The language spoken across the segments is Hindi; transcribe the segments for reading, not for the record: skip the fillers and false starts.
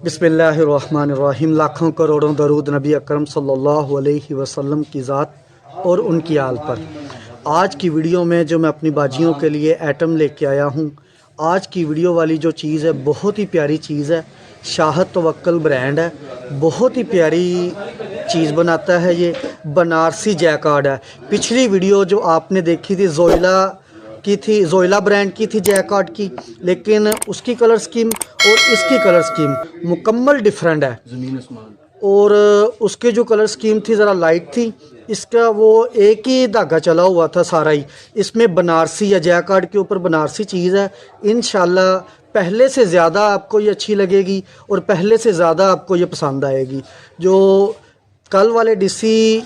बिस्मिल्लाहिर्रहमानिर्रहीम। लाखों करोड़ों दरूद नबी अकरम सल्लल्लाहु अलैहि वसल्लम की ज़ात और उनकी आल पर। आज की वीडियो में जो मैं अपनी बाजियों के लिए आइटम लेके आया हूँ, आज की वीडियो वाली जो चीज़ है बहुत ही प्यारी चीज़ है। शाहद तवक्कल ब्रांड है, बहुत ही प्यारी चीज़ बनाता है ये। बनारसी जैकार्ड है। पिछली वीडियो जो आपने देखी थी जोइला की थी, जोइला ब्रांड की थी जैकार्ड की, लेकिन उसकी कलर स्कीम और इसकी कलर स्कीम मुकम्मल डिफरेंट है। ज़मीन आसमान। और उसके जो कलर स्कीम थी ज़रा लाइट थी, इसका वो एक ही धागा चला हुआ था सारा ही। इसमें बनारसी या जैकार्ड के ऊपर बनारसी चीज़ है। इंशाल्लाह पहले से ज़्यादा आपको ये अच्छी लगेगी और पहले से ज़्यादा आपको ये पसंद आएगी। जो कल वाले डीसी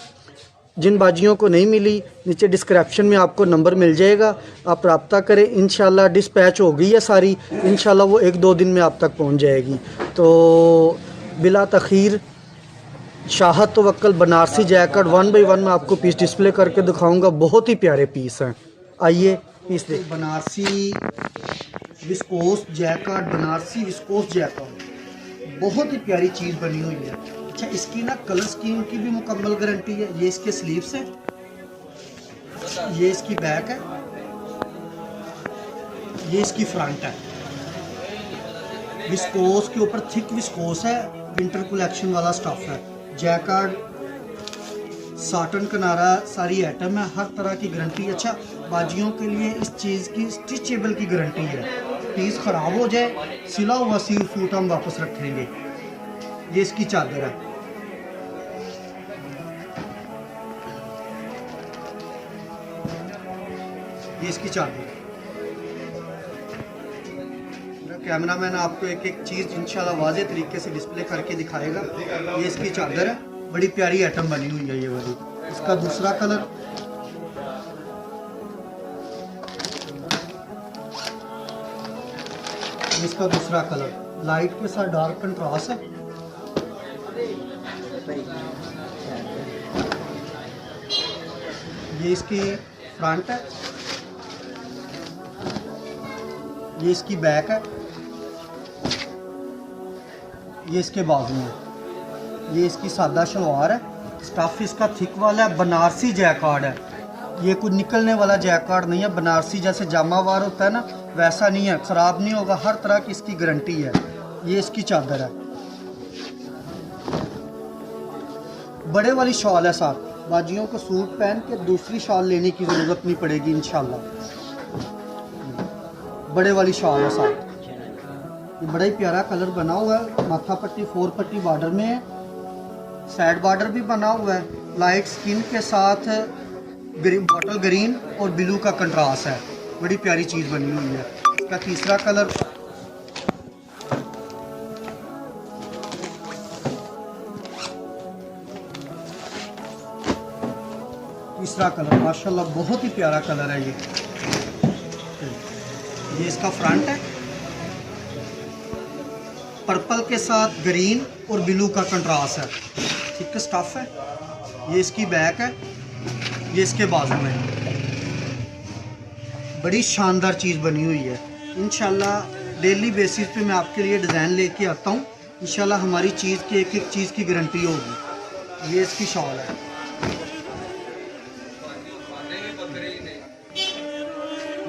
जिन बाजियों को नहीं मिली, नीचे डिस्क्रिप्शन में आपको नंबर मिल जाएगा, आप रब्ता करें। इंशाल्लाह डिस्पैच हो गई है सारी, इंशाल्लाह वो 1-2 दिन में आप तक पहुंच जाएगी। तो बिला तखीर शाहद तवक्कल बनारसी जैकेट 1 बाई 1 में आपको पीस डिस्प्ले करके दिखाऊंगा। बहुत ही प्यारे पीस हैं, आइए पीस देख। Banarasi viscose jacket, Banarasi viscose jacket बहुत ही प्यारी चीज़ बनी हुई है। अच्छा, इसकी ना कलर स्कीम की भी मुकम्मल गारंटी है। ये इसके स्लीव्स है, ये इसकी बैक है, ये इसकी फ्रंट है। विस्कोस के ऊपर थिक विस्कोस है, विंटर कलेक्शन वाला स्टफ है। जैकार्ड, साटन किनारा, सारी आइटम है, हर तरह की गारंटी। अच्छा, बाजियों के लिए इस चीज़ की स्टिचेबल की गारंटी है। पीस ख़राब हो जाए, सिला हुआ सूट हम वापस रखेंगे। ये इसकी चादर है, ये इसकी चादर है। कैमरामैन आपको एक एक चीज़ इंशाल्लाह वाज़े तरीके से डिस्प्ले करके दिखाएगा। ये इसकी चादर है, बड़ी प्यारी आइटम बनी हुई है ये वाली। इसका दूसरा कलर, इसका दूसरा कलर लाइट के साथ डार्क कंट्रास्ट है। ये इसकी फ्रंट है, ये इसकी बैक है, ये इसके बाजू है, ये इसकी सादा शलवार है। स्टफ इसका थिक वाला है, बनारसी जैकार्ड है। ये कुछ निकलने वाला जैकार्ड नहीं है। बनारसी जैसे जामावार होता है ना, वैसा नहीं है, ख़राब नहीं होगा, हर तरह की इसकी गारंटी है। ये इसकी चादर है, बड़े वाली शॉल है साथ। बाजियों को सूट पहन के दूसरी शॉल लेने की ज़रूरत नहीं पड़ेगी इंशाल्लाह। बड़े वाली शॉल है साथ। ये बड़ा ही प्यारा कलर बना हुआ है। माथा पट्टी 4 पट्टी बॉर्डर में है, साइड बॉर्डर भी बना हुआ है। लाइट स्किन के साथ बॉटल ग्रीन और ब्लू का कंट्रास्ट है। बड़ी प्यारी चीज़ बनी हुई है। इसका तीसरा कलर, तीसरा कलर माशाल्लाह बहुत ही प्यारा कलर है। ये इसका फ्रंट है, पर्पल के साथ ग्रीन और ब्लू का कंट्रास्ट है, ठीक स्टफ है। ये इसकी बैक है, ये इसके बाजू में है। बड़ी शानदार चीज़ बनी हुई है। इंशाल्लाह डेली बेसिस पे मैं आपके लिए डिज़ाइन लेके आता हूँ। इंशाल्लाह हमारी चीज़ की एक एक चीज़ की गारंटी होगी। ये इसकी शॉल है,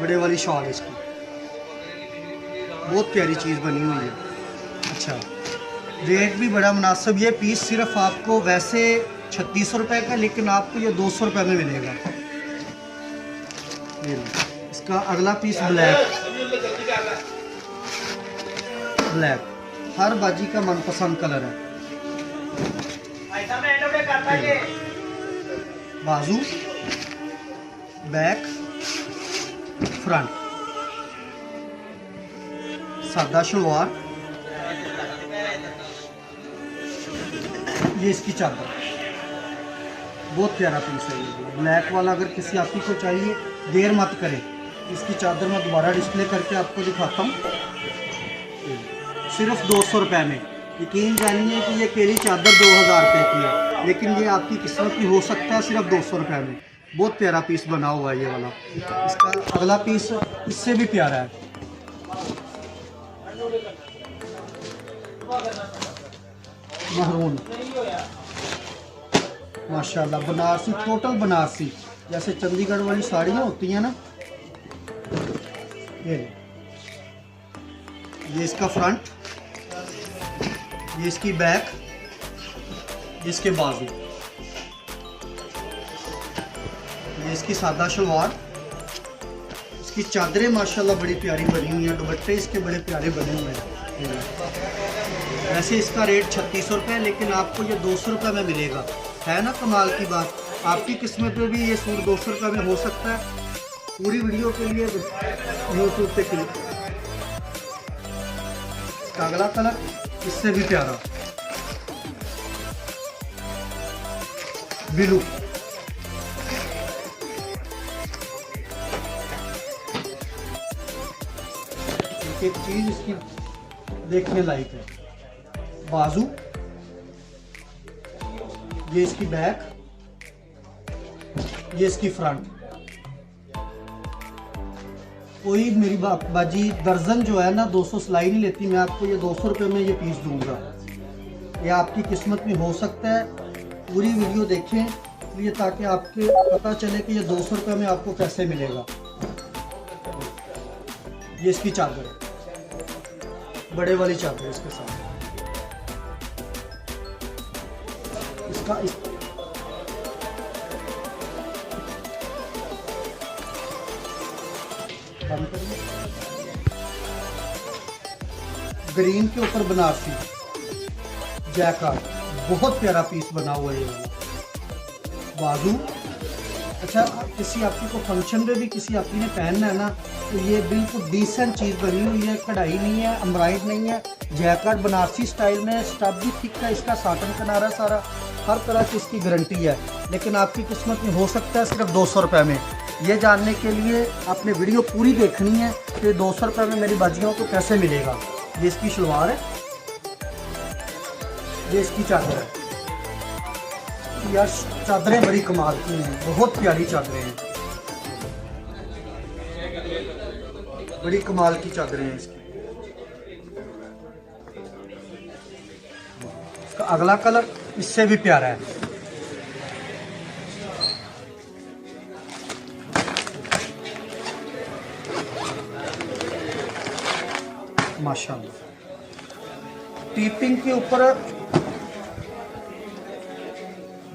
बड़े वाली शॉल है इसकी, बहुत प्यारी चीज़ बनी हुई है। अच्छा, रेट भी बड़ा मुनासिब। ये पीस सिर्फ आपको वैसे 3600 रुपये का, लेकिन आपको ये 200 रुपये में मिलेगा। इसका अगला पीस ब्लैक, ब्लैक हर बाजी का मनपसंद कलर है। बाजू, बैक, फ्रंट, सादा शलवार, ये इसकी चादर, बहुत प्यारा पीस है ये ब्लैक वाला। अगर किसी आपकी को चाहिए, देर मत करें। इसकी चादर मैं दोबारा डिस्प्ले करके आपको दिखाता हूँ। सिर्फ 200 रुपये में। यकीन जानिए कि ये अकेली चादर 2000 रुपये की है, लेकिन ये आपकी किस्मत की हो सकता है सिर्फ 200 रुपये में। बहुत प्यारा पीस बना हुआ है ये वाला। इसका अगला पीस इससे भी प्यारा है। महरून माशाल्लाह, बनारसी, टोटल बनारसी, जैसे चंडीगढ़ वाली साड़ियाँ होती हैं ना, ये इसका फ्रंट, ये इसकी बैक, ये इसके बाजू, ये इसकी सादा शलवार, इसकी चादरें माशाल्लाह बड़ी प्यारी बनी हुई हैं, दुपट्टे इसके बड़े प्यारे बने हुए हैं। वैसे इसका रेट 3600 रुपये, लेकिन आपको ये 200 रुपये में मिलेगा। है ना कमाल की बात, आपकी किस्मत में भी ये सूट 200 रुपये में हो सकता है। पूरी वीडियो के लिए यूट्यूब पे क्लिक। इसका अगला कलर इससे भी प्यारा ब्लू, एक चीज इसकी देखने लायक है, बाजू, ये इसकी बैक, ये इसकी फ्रंट। कोई मेरी बाजी दर्जन जो है ना 200 सिलाई नहीं लेती, मैं आपको ये 200 रुपये में ये पीस दूंगा। ये आपकी किस्मत में हो सकता है। पूरी वीडियो देखें ये, ताकि आपके पता चले कि ये 200 रुपये में आपको कैसे मिलेगा। ये इसकी चादर है, बड़े वाली चादर है इसके साथ। इसका ग्रीन के ऊपर बनारसी जैकार्ड, बहुत प्यारा पीस बना हुआ है ये वाला। बाजू, अच्छा किसी आपकी को फंक्शन में भी किसी आपकी ने पहनना है ना, तो ये बिल्कुल डिसेंट चीज़ बनी हुई है, कढ़ाई नहीं है, एम्ब्रॉयड नहीं है, जैकार्ड बनारसी स्टाइल में, स्टफ भी थिक है इसका, साटन किनारा सारा, हर तरह की इसकी गारंटी है। लेकिन आपकी किस्मत में हो सकता है सिर्फ 200 रुपये में। ये जानने के लिए आपने वीडियो पूरी देखनी है कि 200 रुपये में मेरी बाजियों को कैसे मिलेगा। ये इसकी शलवार है, ये इसकी चादर है। यार चादरें बड़ी कमाल की हैं, बहुत प्यारी चादरें हैं, बड़ी कमाल की चादरें हैं इसकी। इसका अगला कलर इससे भी प्यारा है, माशाल्लाह। टीपिंग के ऊपर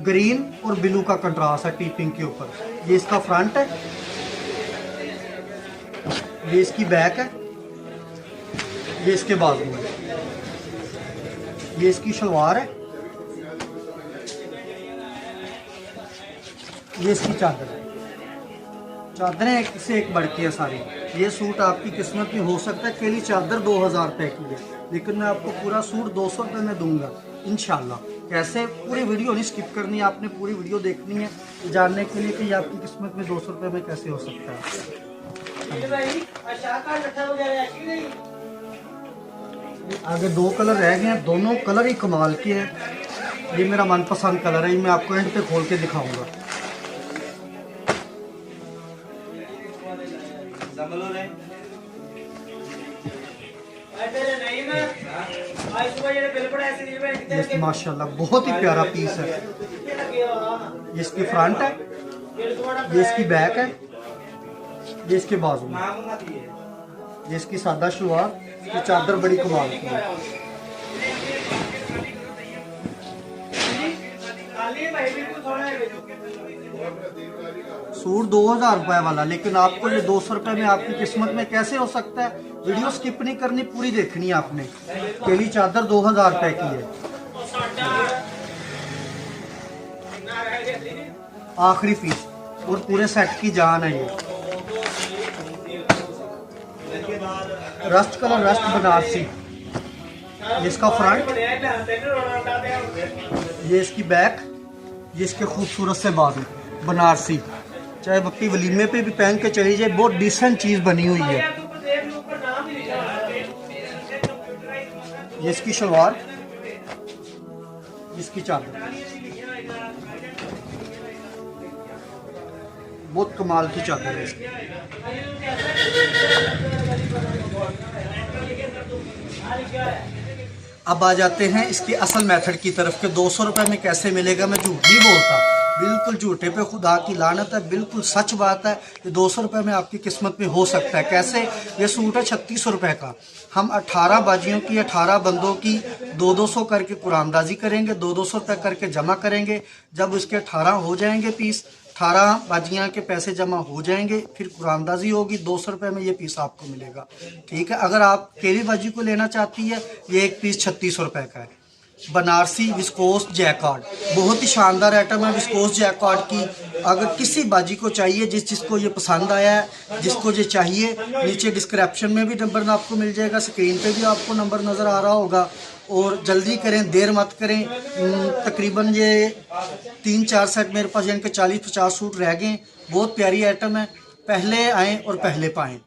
ग्रीन और ब्लू का कंट्रास्ट है टीपिंग के ऊपर। ये इसका फ्रंट है, ये इसकी बैक है, ये इसके बाजू है, ये इसकी शलवार है, ये इसकी चादर है। चादरें एक से एक बढ़ के है सारी। ये सूट आपकी किस्मत में हो सकता है केली चादर 2000 रुपये की है, लेकिन मैं आपको पूरा सूट 200 रुपये में दूंगा इंशाल्लाह। कैसे, पूरी वीडियो नहीं स्किप करनी है, आपने पूरी वीडियो देखनी है जानने के लिए कि ये आपकी किस्मत में 200 रुपये में कैसे हो सकता है। आगे 2 कलर रह गए हैं, दोनों कलर ही कमाल के हैं। ये मेरा मनपसंद कलर है, ये मैं आपको एंड पे खोल के दिखाऊंगा। माशाल्लाह बहुत ही प्यारा पीस है। ये इसकी फ्रंट है, ये इसकी बैक है, ये इसके बाजू में, ये इसकी सादा शलवार, ये चादर बड़ी कमाल की है। सूट 2000 रुपए वाला, लेकिन आपको ये 200 रुपए में आपकी किस्मत में कैसे हो सकता है। वीडियो स्किप नहीं करनी, पूरी देखनी है आपने। पहली चादर 2000 रुपए की है, आखिरी पीस और पूरे सेट की जान है। ये रस्ट कलर, रस्ट बनारसी, इसका फ्रंट, ये इसकी बैक, ये इसके खूबसूरत से बाजू बनारसी, चाहे वक्ती वलीमे पे भी पहन के चली जाए, बहुत डिसेंट चीज़ बनी हुई है। ये इसकी शलवार, इसकी चादर, बहुत कमाल की चादर है इसकी। अब आ जाते हैं इसके असल मेथड की तरफ के 200 रुपये में कैसे मिलेगा। मैं झूठ नहीं बोलता, बिल्कुल झूठे पे खुदा की लानत है, बिल्कुल सच बात है। ये 200 रुपये में आपकी किस्मत में हो सकता है। कैसे? ये सूट है 3600 रुपये का। हम 18 बाजियों की 18 बंदों की 200 करके कुरानदाजी करेंगे, 200 रुपये करके जमा करेंगे। जब उसके 18 हो जाएंगे पीस, 18 बाजियाँ के पैसे जमा हो जाएंगे, फिर कुरानदाजी होगी, 200 रुपये में ये पीस आपको मिलेगा। ठीक है। अगर आप केली बाजी को लेना चाहती है, ये एक पीस 3600 रुपये का है। बनारसी विस्कोस जैकार्ड, बहुत ही शानदार आइटम है विस्कोस जैकार्ड की। अगर किसी बाजी को चाहिए, जिसको ये पसंद आया है, जिसको ये चाहिए, नीचे डिस्क्रिप्शन में भी नंबर आपको मिल जाएगा, स्क्रीन पे भी आपको नंबर नज़र आ रहा होगा। और जल्दी करें, देर मत करें। तकरीबन ये 3-4 सेट मेरे पास, यानी कि 40-50 सूट रह गए। बहुत प्यारी आइटम है, पहले आएँ और पहले पाएँ।